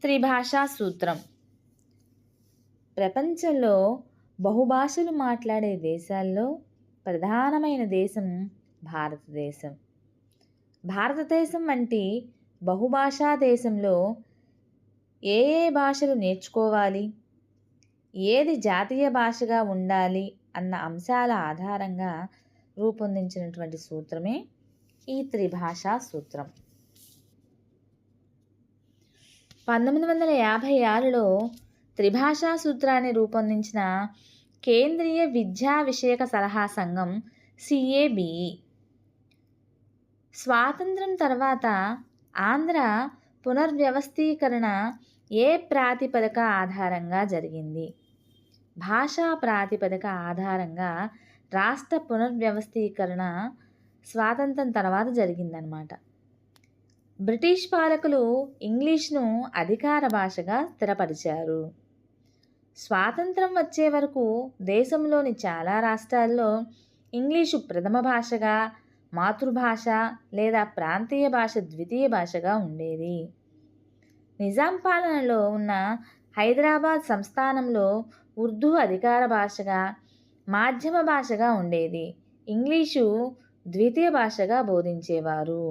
త్రిభాషా సూత్రం. ప్రపంచంలో బహుభాషలు మాట్లాడే దేశాల్లో ప్రధానమైన దేశం భారతదేశం. భారతదేశం వంటి బహుభాషా దేశంలో ఏ ఏ భాషలు నేర్చుకోవాలి, ఏది జాతీయ భాషగా ఉండాలి అన్న అంశాల ఆధారంగా రూపొందించినటువంటి సూత్రమే ఈ త్రిభాషా సూత్రం. 1956లో త్రిభాషా సూత్రాన్ని రూపొందించిన కేంద్రీయ విద్యా విషయక సలహా సంఘం CABE. స్వాతంత్రం తర్వాత ఆంధ్ర పునర్వ్యవస్థీకరణ ఏ ప్రాతిపదిక ఆధారంగా జరిగింది? భాషా ప్రాతిపదిక ఆధారంగా రాష్ట్ర పునర్వ్యవస్థీకరణ స్వాతంత్రం తర్వాత జరిగిందనమాట. బ్రిటిష్ పాలకులు ఇంగ్లీష్ను అధికార భాషగా స్థిరపరిచారు. స్వాతంత్రం వచ్చే వరకు దేశంలోని చాలా రాష్ట్రాల్లో ఇంగ్లీషు ప్రథమ భాషగా, మాతృభాష లేదా ప్రాంతీయ భాష ద్వితీయ భాషగా ఉండేది. నిజాం పాలనలో ఉన్న హైదరాబాద్ సంస్థానంలో ఉర్దూ అధికార భాషగా, మాధ్యమ భాషగా ఉండేది. ఇంగ్లీషు ద్వితీయ భాషగా బోధించేవారు.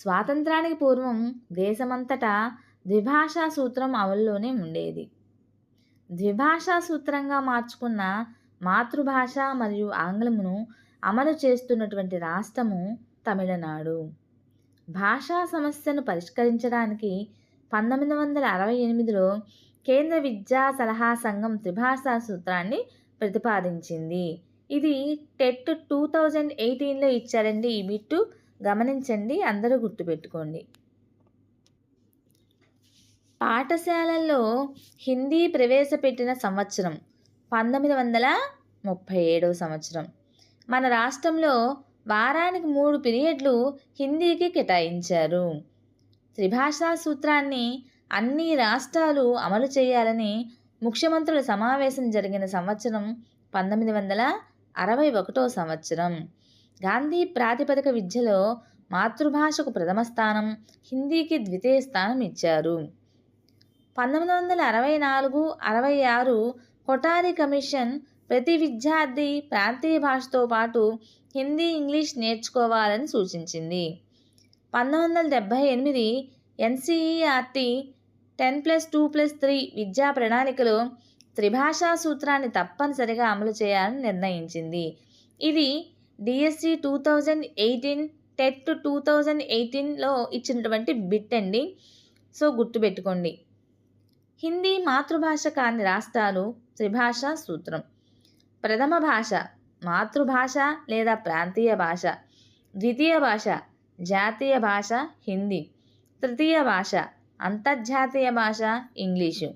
స్వాతంత్రానికి పూర్వం దేశమంతటా ద్విభాషా సూత్రం అమల్లోనే ఉండేది. ద్విభాషా సూత్రంగా మార్చుకున్న మాతృభాష మరియు ఆంగ్లమును అమలు చేస్తున్నటువంటి రాష్ట్రము తమిళనాడు. భాషా సమస్యను పరిష్కరించడానికి 1968లో కేంద్ర విద్యా సలహా సంఘం త్రిభాషా సూత్రాన్ని ప్రతిపాదించింది. ఇది టెట్ 2018లో ఇచ్చారండి. ఈ బిట్టు గమనించండి, అందరూ గుర్తుపెట్టుకోండి. పాఠశాలల్లో హిందీ ప్రవేశపెట్టిన సంవత్సరం 1937 సంవత్సరం. మన రాష్ట్రంలో వారానికి 3 పీరియడ్లు హిందీకి కేటాయించారు. త్రిభాషా సూత్రాన్ని అన్ని రాష్ట్రాలు అమలు చేయాలని ముఖ్యమంత్రుల సమావేశం జరిగిన సంవత్సరం 1961 సంవత్సరం. గాంధీ ప్రాతిపదిక విద్యలో మాతృభాషకు ప్రథమ స్థానం, హిందీకి ద్వితీయ స్థానం ఇచ్చారు. 1964-66 కొఠారి కమిషన్ ప్రతి విద్యార్థి ప్రాంతీయ భాషతో పాటు హిందీ, ఇంగ్లీష్ నేర్చుకోవాలని సూచించింది. 1978 NCERT 10+2+3 విద్యా ప్రణాళికలో త్రిభాషా సూత్రాన్ని తప్పనిసరిగా అమలు చేయాలని నిర్ణయించింది. ఇది DSC 2018, టెట్ 2018లో ఇచ్చినటువంటి బిట్ అండి. సో గుర్తుపెట్టుకోండి. హిందీ మాతృభాష కాని రాష్ట్రాలు త్రిభాషా సూత్రం. ప్రథమ భాష మాతృభాష లేదా ప్రాంతీయ భాష, ద్వితీయ భాష జాతీయ భాష హిందీ, తృతీయ భాష అంతర్జాతీయ భాష ఇంగ్లీషు.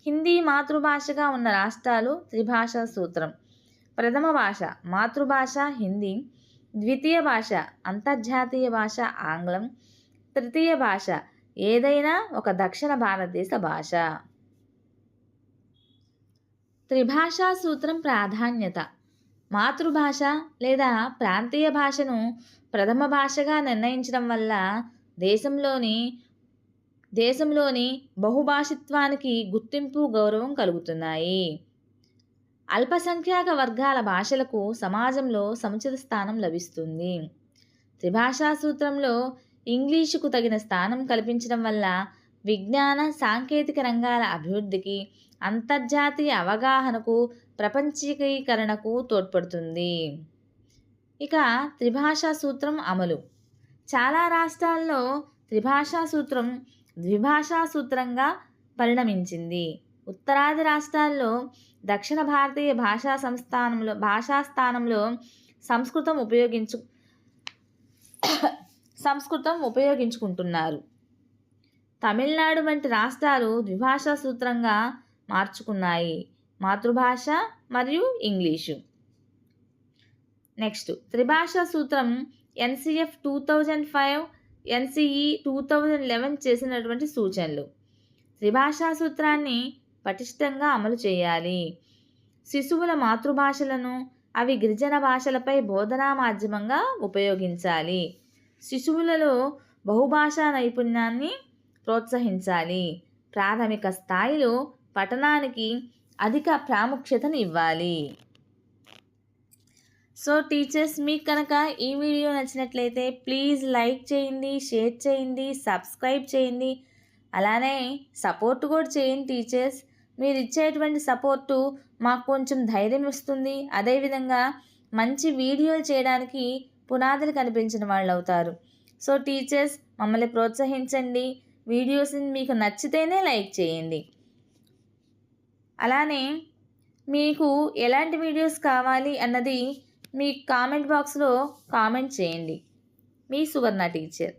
హిందీ మాతృభాషగా ఉన్న రాష్ట్రాలు త్రిభాషా సూత్రం. ప్రథమ భాష మాతృభాష హిందీ, ద్వితీయ భాష అంతర్జాతీయ భాష ఆంగ్లం, తృతీయ భాష ఏదైనా ఒక దక్షిణ భారతదేశ భాష. త్రిభాషా సూత్రం ప్రాధాన్యత. మాతృభాష లేదా ప్రాంతీయ భాషను ప్రథమ భాషగా నిర్ణయించడం వల్ల దేశంలోని బహుభాషిత్వానికి గుర్తింపు, గౌరవం కలుగుతున్నాయి. అల్పసంఖ్యాక వర్గాల భాషలకు సమాజంలో సముచిత స్థానం లభిస్తుంది. త్రిభాషా సూత్రంలో ఇంగ్లీషుకు తగిన స్థానం కల్పించడం వల్ల విజ్ఞాన, సాంకేతిక రంగాల అభివృద్ధికి, అంతర్జాతీయ అవగాహనకు, ప్రపంచీకరణకు తోడ్పడుతుంది. ఇక త్రిభాషా సూత్రం అమలు. చాలా రాష్ట్రాల్లో త్రిభాషా సూత్రం ద్విభాషా సూత్రంగా పరిణమించింది. ఉత్తరాది రాష్ట్రాల్లో దక్షిణ భారతీయ భాషా స్థానంలో సంస్కృతం ఉపయోగించుకుంటున్నారు. తమిళనాడు వంటి రాష్ట్రాలు ద్విభాషా సూత్రంగా మార్చుకున్నాయి, మాతృభాష మరియు ఇంగ్లీషు. నెక్స్ట్ త్రిభాషా సూత్రం NCF 2005, NCE 2011 చేసినటువంటి సూచనలు. త్రిభాషా సూత్రాన్ని పటిష్టంగా అమలు చేయాలి. శిశువుల మాతృభాషలను అవి గిరిజన భాషలపై బోధనా మాధ్యమంగా ఉపయోగించాలి. శిశువులలో బహుభాషా నైపుణ్యాన్ని ప్రోత్సహించాలి. ప్రాథమిక స్థాయిలో పఠనానికి అధిక ప్రాముఖ్యతను ఇవ్వాలి. సో టీచర్స్, మీకు కనుక ఈ వీడియో నచ్చినట్లయితే ప్లీజ్ లైక్ చేయండి, షేర్ చేయండి, సబ్స్క్రైబ్ చేయండి. అలానే సపోర్ట్ కూడా చేయండి టీచర్స్. మీరు ఇచ్చేటువంటి సపోర్టు మాకు కొంచెం ధైర్యం ఇస్తుంది. అదేవిధంగా మంచి వీడియోలు చేయడానికి పునాదులు కనిపించిన వాళ్ళు అవుతారు. సో టీచర్స్, మమ్మల్ని ప్రోత్సహించండి. వీడియోస్ని మీకు నచ్చితేనే లైక్ చేయండి. అలానే మీకు ఎలాంటి వీడియోస్ కావాలి అన్నది మీ కామెంట్ బాక్స్లో కామెంట్ చేయండి. మీ సువర్ణ టీచర్.